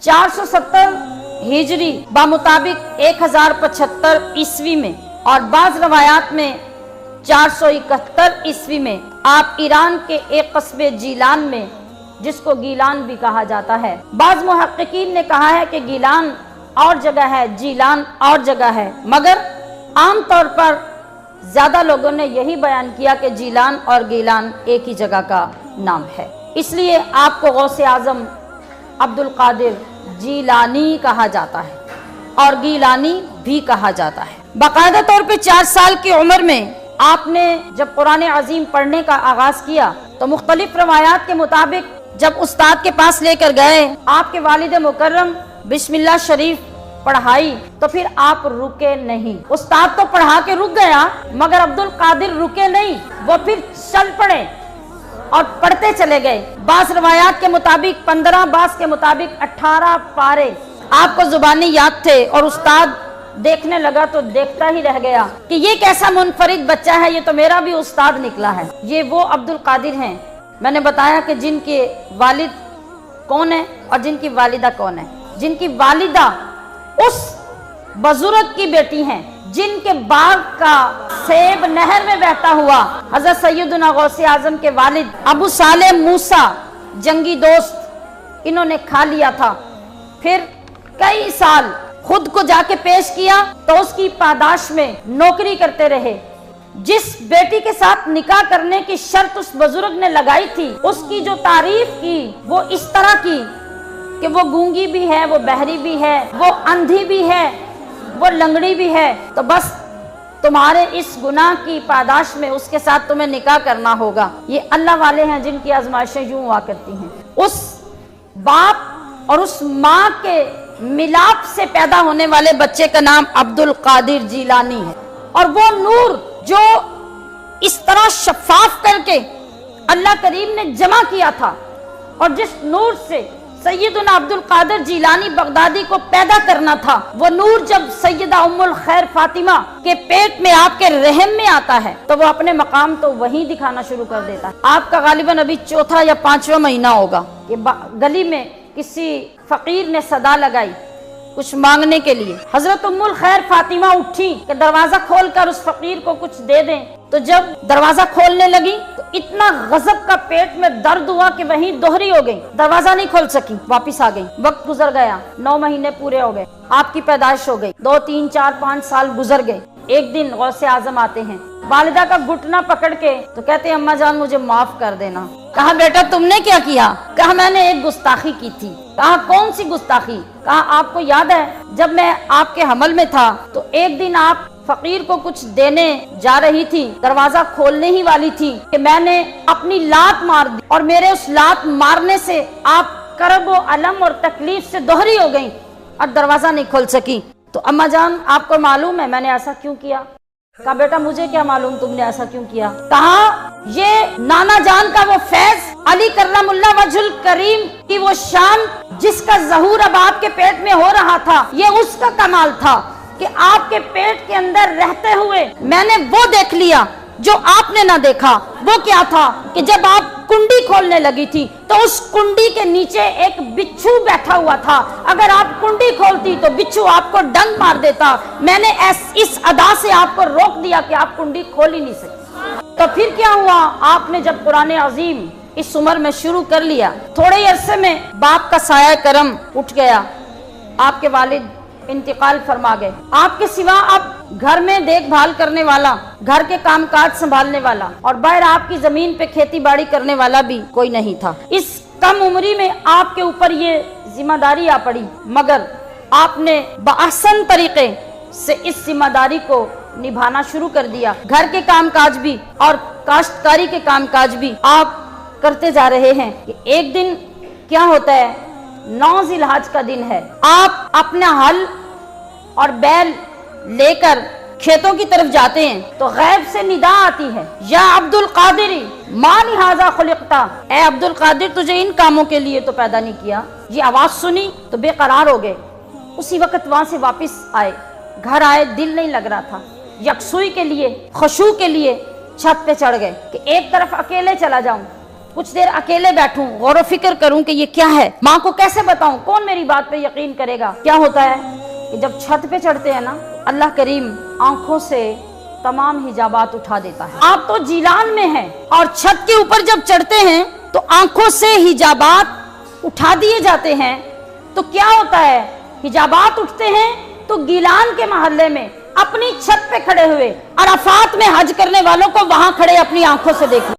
470 हिजरी बामुताबिक 1075 ईस्वी में और बाज़ रवायात में 471 ईस्वी में आप ईरान के एक कस्बे जीलान में, जिसको गीलान भी कहा जाता है, बाज़ मुहक्किकीन ने कहा है कि गीलान और जगह है, जीलान और जगह है, मगर आम तौर पर ज़्यादा लोगों ने यही बयान किया कि जीलान और गीलान एक ही जगह का नाम है। इसलिए आपको गौसे आज़म अब्दुल कादिर जीलानी कहा जाता है और गीलानी भी कहा जाता है। बाकायदा तौर पे 4 साल की उम्र में आपने जब कुरान अजीम पढ़ने का आगाज किया तो मुख्तलिफ रवायात के मुताबिक जब उस्ताद के पास लेकर गए, आपके वालिद मुकर्रम बिस्मिल्लाह शरीफ पढ़ाई तो फिर आप रुके नहीं। उस्ताद तो पढ़ा के रुक गया मगर अब्दुल कादिर रुके नहीं, वो फिर चल पड़े और पढ़ते चले गए। बास रवायात के मुताबिक 15, बास के मुताबिक 18 पारे आपको जुबानी याद थे और उस्ताद देखने लगा तो देखता ही रह गया कि ये कैसा मुनफरिद बच्चा है, ये तो मेरा भी उस्ताद निकला है। ये वो अब्दुल कादिर हैं, मैंने बताया कि जिनके वालिद कौन है और जिनकी वालिदा कौन है। जिनकी वालिदा उस बुजुर्ग की बेटी हैं जिनके बाग का सेब नहर में बहता हुआ हजरत सैयदना गौसे आजम के वालिद अबू साले मूसा जंगी दोस्त, इन्होंने खा लिया था। फिर कई साल खुद को जाके पेश किया तो उसकी पादाश में नौकरी करते रहे। जिस बेटी के साथ निकाह करने की शर्त उस बुजुर्ग ने लगाई थी, उसकी जो तारीफ की वो इस तरह की कि वो गूंगी भी है, वो बहरी भी है, वो अंधी भी है, वो लंगड़ी भी है, तो बस तुम्हारे इस गुनाह की पादाश में उसके साथ तुम्हें निकाह करना होगा। ये अल्लाह वाले हैं जिनकी आजमाइशें यूं हुआ करती हैं। उस बाप और उस माँ के मिलाप से पैदा होने वाले बच्चे का नाम अब्दुल कादिर जीलानी है। और वो नूर जो इस तरह शफाफ करके अल्लाह करीम ने जमा किया था और जिस नूर से सैयदना अब्दुल कादिर जीलानी बगदादी को पैदा करना था, वो नूर जब सैयदा उम्मुल खैर फातिमा के पेट में आपके रहम में आता है तो वो अपने मकाम तो वहीं दिखाना शुरू कर देता है। आपका गालिबन अभी 4था या 5वां महीना होगा कि गली में किसी फकीर ने सदा लगाई कुछ मांगने के लिए। हजरत उम्मुल खैर फातिमा उठी कि दरवाजा खोलकर उस फकीर को कुछ दे दें। तो जब दरवाजा खोलने लगी तो इतना गजब का पेट में दर्द हुआ कि वहीं दोहरी हो गई, दरवाजा नहीं खोल सकी, वापिस आ गई। वक्त गुजर गया, 9 महीने पूरे हो गए, आपकी पैदाइश हो गई, 2, 3, 4, 5 साल गुजर गए। एक दिन गौसे आजम आते हैं, वालिदा का घुटना पकड़ के तो कहते हैं अम्मा जान मुझे माफ कर देना। कहा बेटा तुमने क्या किया? कहा मैंने एक गुस्ताखी की थी। कहा कौन सी गुस्ताखी? कहा आपको याद है जब मैं आपके हमल में था तो एक दिन आप फकीर को कुछ देने जा रही थी, दरवाजा खोलने ही वाली थी कि मैंने अपनी लात मार दी और मेरे उस लात मारने से आप करब व अलम और तकलीफ से दोहरी हो गई और दरवाजा नहीं खोल सकी। तो अम्मा जान आपको मालूम है मैंने ऐसा क्यों किया? कहा बेटा मुझे क्या मालूम तुमने ऐसा क्यों किया। कहा ये नाना जान का वो फैज अली करमुल्लाह वजहुल करीम की वो शान जिसका ज़हूर अब आपके पेट में हो रहा था, ये उसका कमाल था कि आपके पेट के अंदर रहते हुए मैंने वो देख लिया जो आपने ना देखा। वो क्या था कि जब आप कुंडी खोलने लगी थी तो उस कुंडी के नीचे एक बिच्छू बैठा हुआ था। अगर आप कुंडी खोलती तो बिच्छू आपको डंक मार देता। मैंने इस अदा से आपको रोक दिया कि आप कुंडी खोल ही नहीं सकती। तो फिर क्या हुआ, आपने जब कुरान अजीम इस उम्र में शुरू कर लिया, थोड़े ही अरसे में बाप का साया करम उठ गया, आपके वालिद इंतकाल फरमा गए। आपके सिवा अब घर में देखभाल करने वाला, घर के कामकाज संभालने वाला और बाहर आपकी जमीन पे खेती बाड़ी करने वाला भी कोई नहीं था। इस कम उम्री में आपके ऊपर ये जिम्मेदारी आ पड़ी, मगर आपने बआहसन तरीके से इस जिम्मेदारी को निभाना शुरू कर दिया। घर के कामकाज भी और काश्तकारी के कामकाज भी आप करते जा रहे हैं। कि एक दिन क्या होता है, 9 जिलहज का दिन है, आप अपना हल और बैल लेकर खेतों की तरफ जाते हैं तो गैब से निदा आती है, या अब्दुल कादिरी मा लिहाजा खुलिकता, ए अब्दुल कादिर तुझे इन कामों के लिए तो पैदा नहीं किया। ये आवाज सुनी तो बेकरार हो गए। उसी वक्त वहां से वापस आए, घर आए, दिल नहीं लग रहा था। यकसुई के लिए, खुशू के लिए छत पे चढ़ गए कि एक तरफ अकेले चला जाऊं, कुछ देर अकेले बैठूं, गौर व फिक्र करूं कि ये क्या है, माँ को कैसे बताऊं, कौन मेरी बात पे यकीन करेगा। क्या होता है कि जब छत पे चढ़ते हैं ना, अल्लाह करीम आंखों से तमाम हिजाबात उठा देता है। आप तो जिलान में हैं और छत के ऊपर जब चढ़ते हैं तो आंखों से हिजाबात उठा दिए जाते हैं। तो क्या होता है, हिजाबात उठते हैं तो गिलान के मोहल्ले में अपनी छत पे खड़े हुए अराफात में हज करने वालों को वहां खड़े अपनी आंखों से देख